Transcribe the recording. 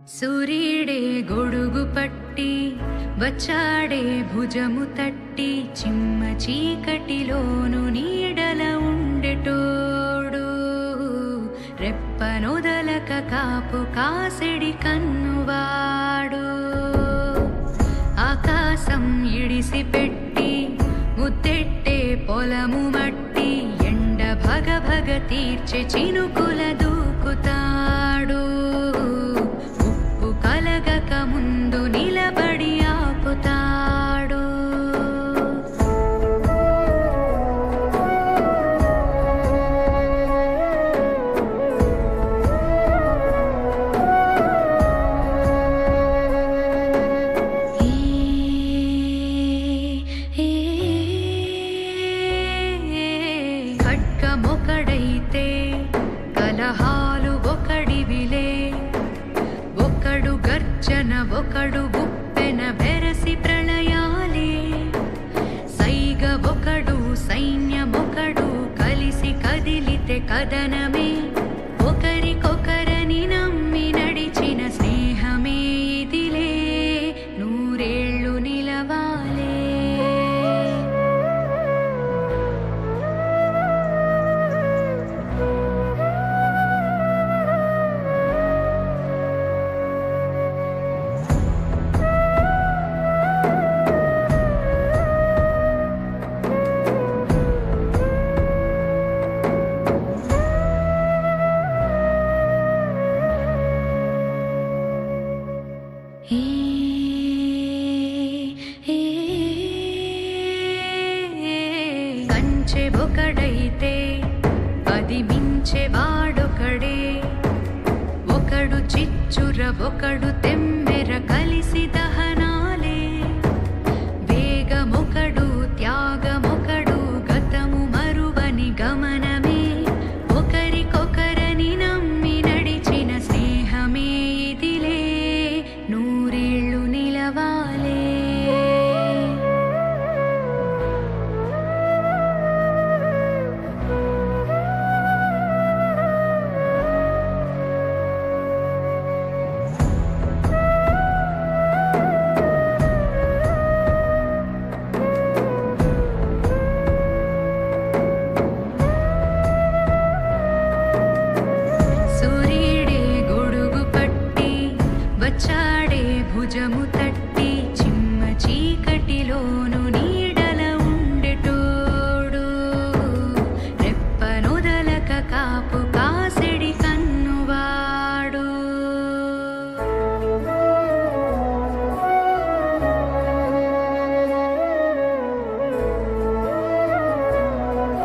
సూర్యుడే గొడుగు పట్టి వచ్చాడే భుజము తట్టి చిమ్మ చీకటిలోను నీడల ఉండెటోడు రెప్పనొదలక కాపు కాసెడి కన్నువాడు ఆకాశం ఇడిసి పెట్టి ముద్దెట్టే పొలము మట్టి ఎండ భగ భగ తీర్చి చినుకుల దూకుతాడు ఉప్పు కలగక ముందు నిలబడి ఆపుతాడు ఖడ్గమొకడైతే కలహాలు ఒకడివిలే ఒకడు గర్జన ఒకడు గుప్పెన బెరసి ప్రళయాలే సైగ ఒకడు సైన్యమొకడు కలిసి కదిలితే కదనమే ఒకరికొకరని నమ్మి నడిచిన స్నేహమే ఇదిలే నూరేళ్ళు నిలవాలే కంచె ఒకడైతే అది మించె వాడొకడే ఒకడు చిచ్చుర ఒకడు తెమ్మెర కలిసి